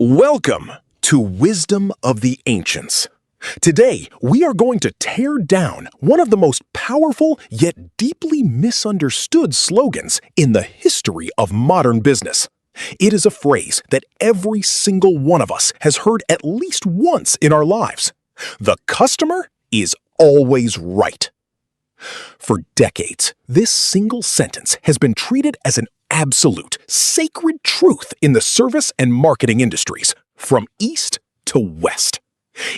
Welcome to Wisdom of the Ancients. Today, we are going to tear down one of the most powerful yet deeply misunderstood slogans in the history of modern business. It is a phrase that every single one of us has heard at least once in our lives. The customer is always right. For decades, this single sentence has been treated as an absolute, sacred truth in the service and marketing industries, from east to west.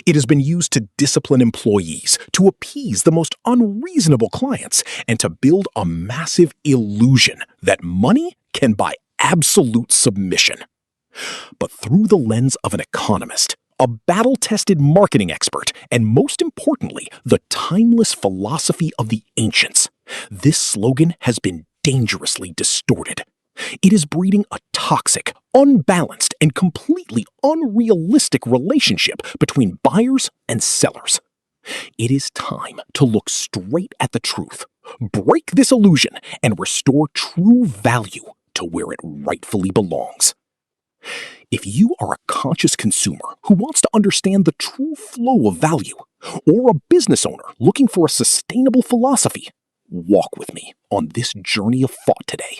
It has been used to discipline employees, to appease the most unreasonable clients, and to build a massive illusion that money can buy absolute submission. But through the lens of an economist, a battle-tested marketing expert, and most importantly, the timeless philosophy of the ancients, this slogan has been dangerously distorted. It is breeding a toxic, unbalanced, and completely unrealistic relationship between buyers and sellers. It is time to look straight at the truth, break this illusion, and restore true value to where it rightfully belongs. If you are a conscious consumer who wants to understand the true flow of value, or a business owner looking for a sustainable philosophy, walk with me on this journey of thought today.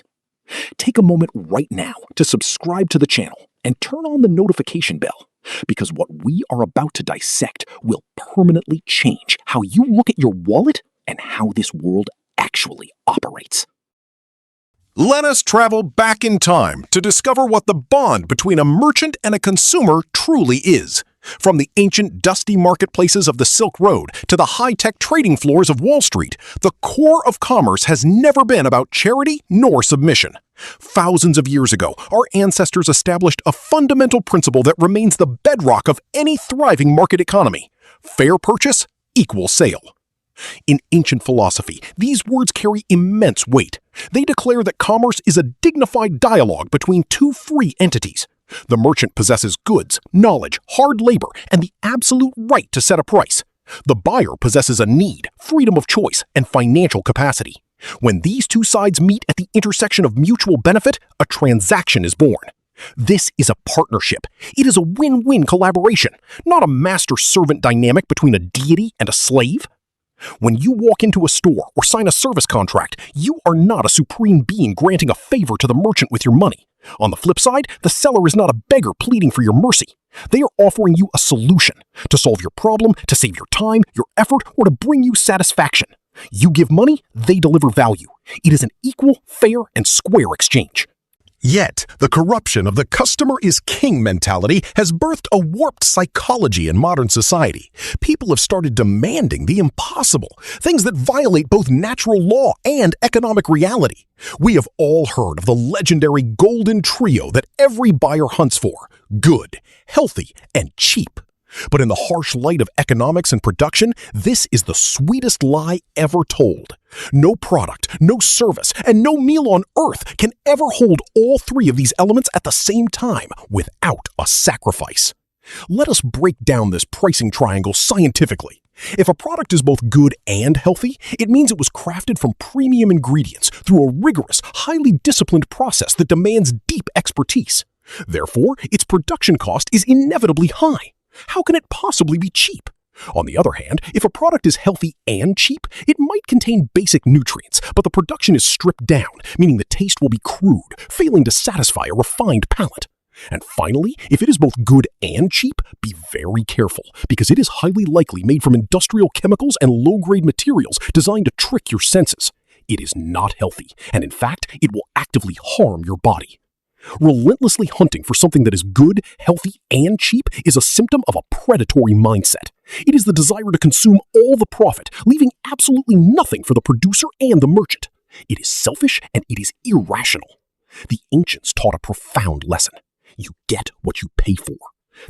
Take a moment right now to subscribe to the channel and turn on the notification bell, because what we are about to dissect will permanently change how you look at your wallet and how this world actually operates. Let us travel back in time to discover what the bond between a merchant and a consumer truly is. From the ancient dusty marketplaces of the Silk Road to the high-tech trading floors of Wall Street, the core of commerce has never been about charity nor submission. Thousands of years ago, our ancestors established a fundamental principle that remains the bedrock of any thriving market economy: fair purchase equals sale. In ancient philosophy, these words carry immense weight. They declare that commerce is a dignified dialogue between two free entities. The merchant possesses goods, knowledge, hard labor, and the absolute right to set a price. The buyer possesses a need, freedom of choice, and financial capacity. When these two sides meet at the intersection of mutual benefit, a transaction is born. This is a partnership. It is a win-win collaboration, not a master-servant dynamic between a deity and a slave. When you walk into a store or sign a service contract, you are not a supreme being granting a favor to the merchant with your money. On the flip side, the seller is not a beggar pleading for your mercy. They are offering you a solution to solve your problem, to save your time, your effort, or to bring you satisfaction. You give money, they deliver value. It is an equal, fair, and square exchange. Yet, the corruption of the customer is king mentality has birthed a warped psychology in modern society. People have started demanding the impossible, things that violate both natural law and economic reality. We have all heard of the legendary golden trio that every buyer hunts for: good, healthy, and cheap. But in the harsh light of economics and production, this is the sweetest lie ever told. No product, no service, and no meal on earth can ever hold all three of these elements at the same time without a sacrifice. Let us break down this pricing triangle scientifically. If a product is both good and healthy, it means it was crafted from premium ingredients through a rigorous, highly disciplined process that demands deep expertise. Therefore, its production cost is inevitably high. How can it possibly be cheap? On the other hand, if a product is healthy and cheap, it might contain basic nutrients, but the production is stripped down, meaning the taste will be crude, failing to satisfy a refined palate. And finally, if it is both good and cheap, be very careful, because it is highly likely made from industrial chemicals and low-grade materials designed to trick your senses. It is not healthy, and in fact, it will actively harm your body. Relentlessly hunting for something that is good, healthy, and cheap is a symptom of a predatory mindset. It is the desire to consume all the profit, leaving absolutely nothing for the producer and the merchant. It is selfish and it is irrational. The ancients taught a profound lesson. You get what you pay for.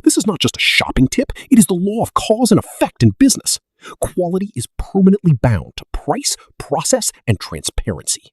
This is not just a shopping tip, it is the law of cause and effect in business. Quality is permanently bound to price, process, and transparency.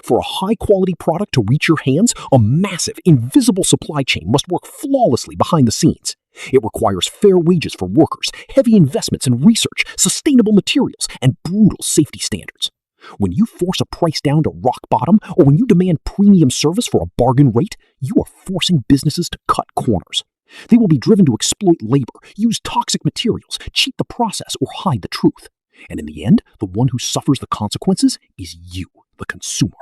For a high-quality product to reach your hands, a massive, invisible supply chain must work flawlessly behind the scenes. It requires fair wages for workers, heavy investments in research, sustainable materials, and brutal safety standards. When you force a price down to rock bottom, or when you demand premium service for a bargain rate, you are forcing businesses to cut corners. They will be driven to exploit labor, use toxic materials, cheat the process, or hide the truth. And in the end, the one who suffers the consequences is you, the consumer.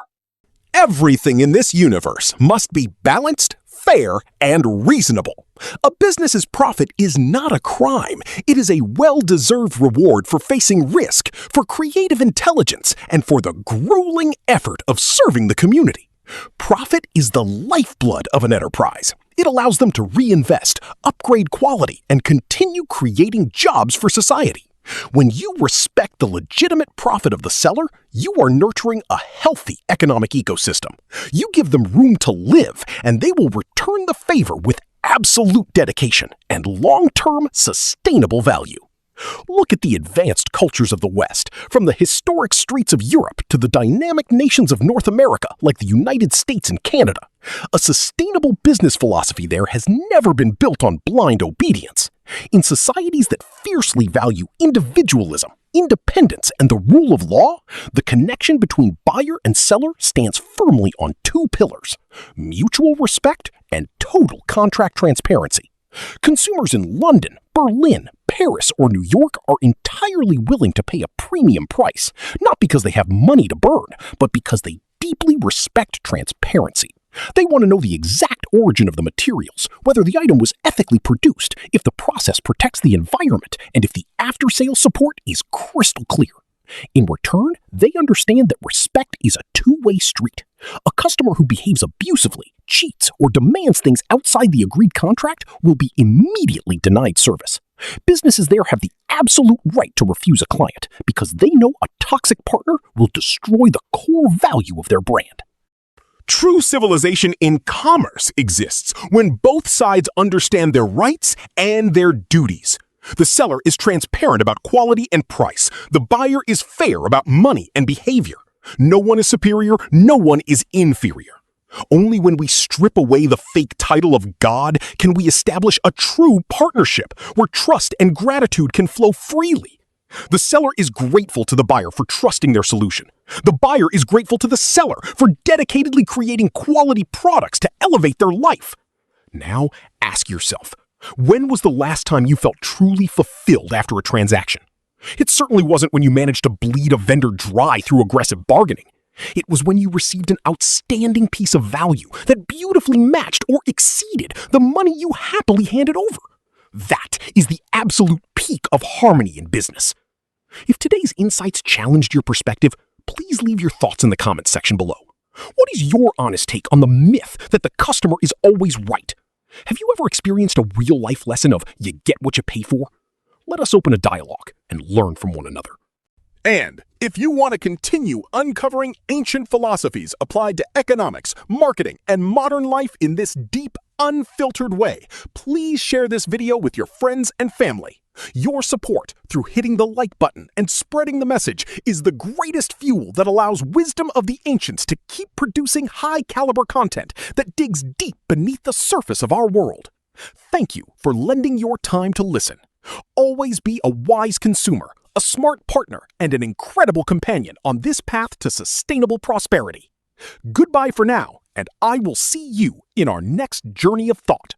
Everything in this universe must be balanced, fair, and reasonable. A business's profit is not a crime. It is a well-deserved reward for facing risk, for creative intelligence, and for the grueling effort of serving the community. Profit is the lifeblood of an enterprise. It allows them to reinvest, upgrade quality, and continue creating jobs for society. When you respect the legitimate profit of the seller, you are nurturing a healthy economic ecosystem. You give them room to live, and they will return the favor with absolute dedication and long-term sustainable value. Look at the advanced cultures of the West, from the historic streets of Europe to the dynamic nations of North America like the United States and Canada. A sustainable business philosophy there has never been built on blind obedience. In societies that fiercely value individualism, independence, and the rule of law, the connection between buyer and seller stands firmly on two pillars: mutual respect and total contract transparency. Consumers in London, Berlin, Paris, or New York are entirely willing to pay a premium price, not because they have money to burn, but because they deeply respect transparency. They want to know the exact origin of the materials, whether the item was ethically produced, if the process protects the environment, and if the after-sales support is crystal clear. In return, they understand that respect is a two-way street. A customer who behaves abusively, cheats, or demands things outside the agreed contract will be immediately denied service. Businesses there have the absolute right to refuse a client because they know a toxic partner will destroy the core value of their brand. True civilization in commerce exists when both sides understand their rights and their duties. The seller is transparent about quality and price. The buyer is fair about money and behavior. No one is superior, no one is inferior. Only when we strip away the fake title of God can we establish a true partnership where trust and gratitude can flow freely. The seller is grateful to the buyer for trusting their solution. The buyer is grateful to the seller for dedicatedly creating quality products to elevate their life. Now, ask yourself, when was the last time you felt truly fulfilled after a transaction? It certainly wasn't when you managed to bleed a vendor dry through aggressive bargaining. It was when you received an outstanding piece of value that beautifully matched or exceeded the money you happily handed over. That is the absolute peak of harmony in business. If today's insights challenged your perspective, please leave your thoughts in the comments section below. What is your honest take on the myth that the customer is always right? Have you ever experienced a real-life lesson of you get what you pay for? Let us open a dialogue and learn from one another. And if you want to continue uncovering ancient philosophies applied to economics, marketing, and modern life in this deep, unfiltered way, please share this video with your friends and family. Your support through hitting the like button and spreading the message is the greatest fuel that allows wisdom of the ancients to keep producing high-caliber content that digs deep beneath the surface of our world. Thank you for lending your time to listen. Always be a wise consumer, a smart partner, and an incredible companion on this path to sustainable prosperity. Goodbye for now, and I will see you in our next journey of thought.